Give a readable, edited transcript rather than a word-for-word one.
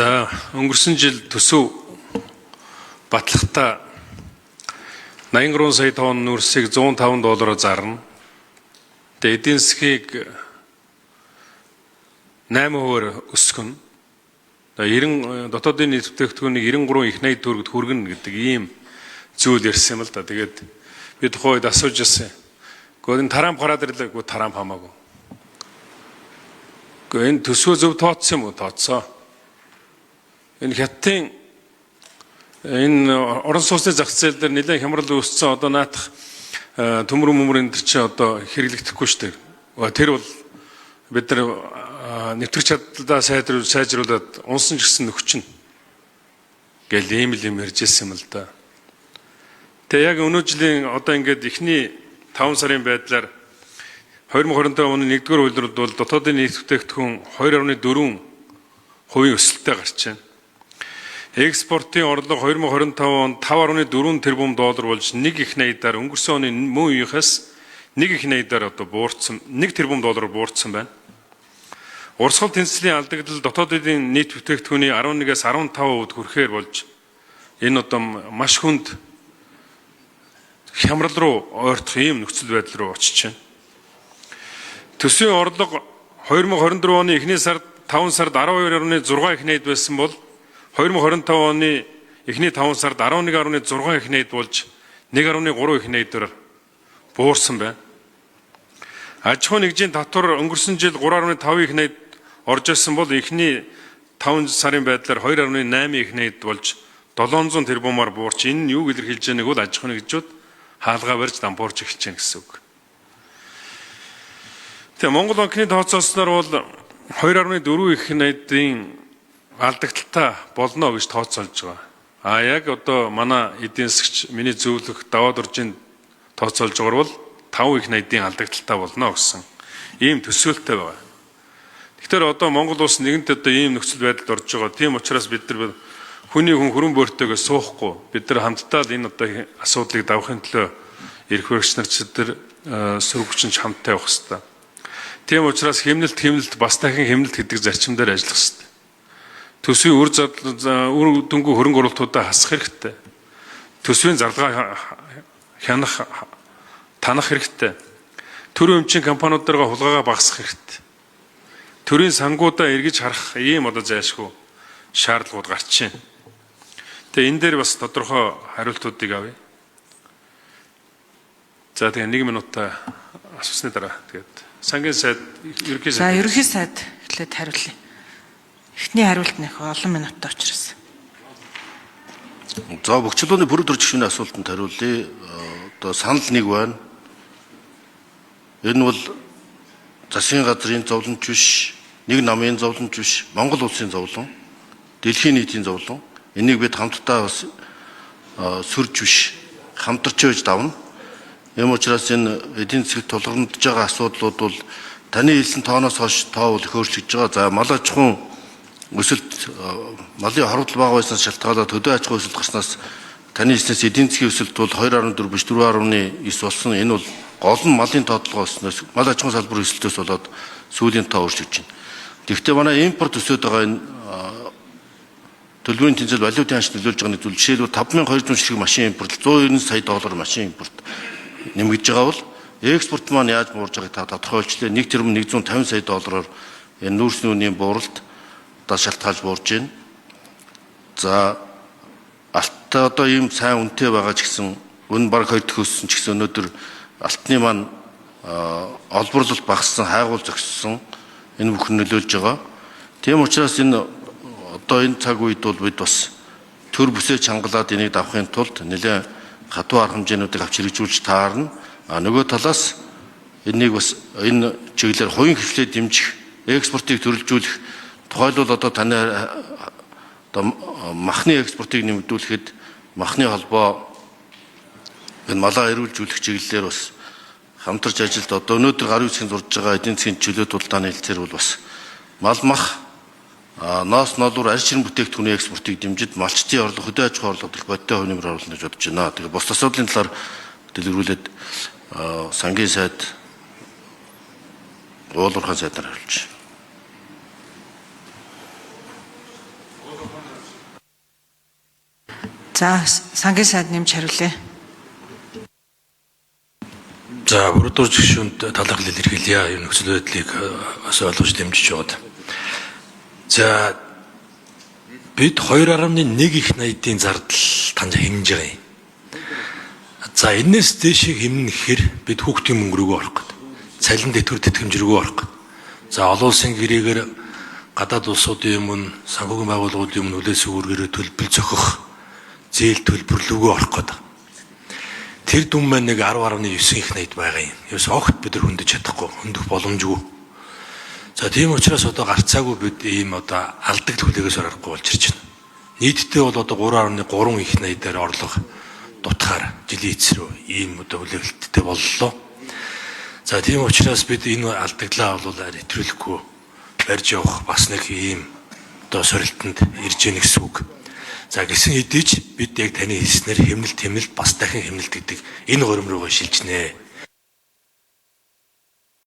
За өнгөрсөн жил төсөв батлахтаа 83 сая тонн нүрсийг $105 зарна. Тэгээ эдийн засгийг 8% өсгөн. 90 дотоодын нийт бүтээгдэхүүнийг 93 их найд төгрөгт хүргэнэ гэдэг ийм зүйл ярьсан юм л да. Тэгээд би тухайд асууж ирсэн. Гэхдээ энэ Трамп гараад ирлээ. Гэхдээ Трамп хамаагүй. Гэхдээ энэ төсвөө зөв тооцсон юм уу? Тооцсон. Энэ хятадын энэ орон сууцны зах зээл дээр нэлээд хямрал үүссэн. Одоо наадах төмөр мөмөр энэ чинь одоо хэрэглэгдэхгүй шүү дээ. Тэр бол бид нар нэвтрэх чадлаа сайжруулад унсан ч гэсэн нөхчин гэл ийм л юм ярьж ирсэн юм л да. Тэгээ яг өнөө жилийн одоо ингээд эхний 5 сарын байдлаар 2025 оны 1-р үйлрэлд бол дотоодын нийт бүтээгдэхүүн 2.4% өсөлттэй гарч байна. Экспортын орлого 2025 онд $5.4 тэрбум болж 1 их найдаар өнгөрсөн оны мөн үеийнхээс 1 их найдаар одоо буурсан $1 тэрбум буурсан байна. Урсгал тэнцлийн алдагдал дотоодын нийт бүтээгдэхүүний 11-ээс 15% хүрэхээр болж энэ одоо маш хүнд хямрал руу ойртох ийм нөхцөл байдал руу очиж байна. Төсвийн орлого 2024 оны эхний сард 5 сард 12.6 их найд байсан бол 2025 оны эхний 5 сард 11.6 их найд болж 1.3 их найдаар буурсан байна. Аж ахуйн нэгжийн татвар өнгөрсөн жил 3.5 их найд орж ирсэн бол эхний 5 сарын байдлаар 2.8 их найд болж 700 тэрбумаар буурч энэ нь юу илэрхийлж байгааг бол аж ахуйн нэгжүүд хаалгаа барьж дампуурж эхэлж байна гэсэн үг. Тэгээ Монгол банкны тооцоосноор бол 2.4 их найдын алдагдaltaа болно гэж тооцоолж байгаа. Яг одоо манай эдийн засгч миний зөвлөх даваад уржийн тооцоолж байгаа бол 5 их найдын алдагдaltaа болно гэсэн ийм төсөөлттэй байгаа. Тэгэхээр одоо Монгол улс нэгэнт одоо ийм нөхцөл байдалд орж байгаа. Тийм учраас бид нар хүний хүн хөрөн бөөртэйгээ суухгүй бид нар хамтдаа л энэ одоо асуудлыг давахын төлөө эрх баригч нар ч сөрөгчөнд хамтдаа явах хэрэгтэй. Тийм учраас хэмнэлт бас дахин хэмнэлт гэдэг зарчим дээр ажиллах хэрэгтэй. Төсвийн үр дүнгүй хөрөнгө оруулалтуудаа хасах хэрэгтэй. Төсвийн зарлага танах хэрэгтэй. Төрийн өмчийн компаниудаараа хулгайгаа багасгах хэрэгтэй. Төрийн сангуудаа эргэж харах ийм одоо зайлшгүй шаардлагууд гарч байна. Тэгээ энэ дээр бас тодорхой хариултуудыг авъя. За тэгээ 1 минутаа асуусны дараа тэгээд сангийн сайд ерөнхий сайд. За ерөнхий сайд эхлээд хариулъя. Эхний хариулт нэх олон минуттай учраас. За бөхчлөөний бүрэг төржигчний асуултанд хариулъя. Одоо санал нэг байна. Энэ бол засгийн газрын зовлонч биш, нэг намын зовлонч биш, Монгол улсын зовлон, дэлхийн нийтийн зовлон. Энийг бид хамтдаа бас сүрж биш, хамтарч байж давна. Ийм учраас энэ эдийн засгт тулгамдж байгаа асуудлууд бол таны хэлсэн тооноос хойш тоо бол их өөрчлөгдөж байгаа. За мал аж ахуйн өсөлт, малын хоригдол бага байснаас шалтгаалаад хөдөө аж ахуй өсөлт гарснаас таны хэлснээс эдийн засгийн өсөлт бол 2.4 биш 4.9 болсон. Энэ бол гол нь малын тоотлогоос мал аж ахуйн салбарын өсөлтөөс болоод сүүлийн тоо өөрчлөгдөж байна. Тэгэхдээ манай импорт өсөд байгаа энэ төлбөрийн тэнцэл валютын ханш нөлөөлж байгаа нэг зүйл жишээлбэл 5200 ширхэг машин импорт $190 сая машин импорт нэмэгдэж байгаа бол экспорт маань яаж буурж байгааг та тодорхойлжлээ. $1.150 сая энэ нүүрсний үнийн бууралт шалтгаалж буурж байна. За алттай одоо ийм сайн үнэтэй байгаа ч гэсэн үн баг 2 дахь өссөн ч гэсэн өнөөдөр алтны маань олборлолт багассан, хайгуул зогссон энэ бүхэн нөлөөлж байгаа. Тийм учраас энэ одоо энэ цаг үед бол бид бас төр бүсээ чангалаад энийг давахын тулд нэлээд хатуу арга хэмжээнүүдийг авч хэрэгжүүлж таарна. Нөгөө талаас энийг бас энэ чиглэлээр хувийн хвшлээ дэмжих, экспортыг төрөлжүүлэх, тухайлбал одоо таны махны экспортыг нэмэгдүүлэхэд махны холбоо энэ малаа эрүүлжүүлэх чиглэлээр бас хамтарч ажилд одоо өнөөдөр гарын үсгийн зурж байгаа эдийн засгийн чөлөө тулдааны хэлцээр бол бас мал мах ноос ноолуур арьс ширэн бүтээгдэхүүний экспортыг дэмжиж малчтын орлого, хөдөө аж ахуйн орлого бодтой хувь нэмэр оруулах гэж бодож байна. Тэгээ бус асуудлын талаар дэлгэрүүлээд сангийн сайд уулуурхан сайдаар хариулж. За сангийн сайд нэмж хариулъя. За бүрдүүр жигшүүнд талархал илэрхийлье. Энэ нөхцөл байдлыг бас ойлгож дэмжиж байгаад. За бид 2.1 их найдын зардал танд хэмнэж байгаа юм. За энэс дэшийг хэмнэх гэхээр бид хүүхдийн мөнгө рүүгээ орох гэдэг. Цалин тэтгэвэр тэтгэмж рүүгээ орох гэдэг. За олон улсын гэрээгээр гадаад улсуудын өмнө санхүүгийн байгууллагуудын өмнө хүлээс үүргээрээ төлбөр зохих зээл төлбөр рүүгээ орох гэдэг. Тэр дүн маань нэг 10.9 их найд байгаа юм. Ерөөс огт бид нар хөндөж чадахгүй, хөндөх боломжгүй. За тийм учраас одоо гарцаагүй бид ийм одоо алдагд хүлээгээс орохгүй болж ирж байна. Нийтдээ бол одоо 3.3 их найдаар орлого дутахаар жилийн эцэс рүү ийм одоо хүлээлттэй боллоо. За тийм учраас бид энэ алдагдлаа бол нэвтрүүлэхгүй барьж явах бас нэг ийм одоо сорилтонд ирж яах гэсэн үг. За гэсэн хэдий ч бид яг таны хэлснээр хэмнэлт бас дахин хэмнэлт гэдэг энэ гурим руугаа шилжнэ.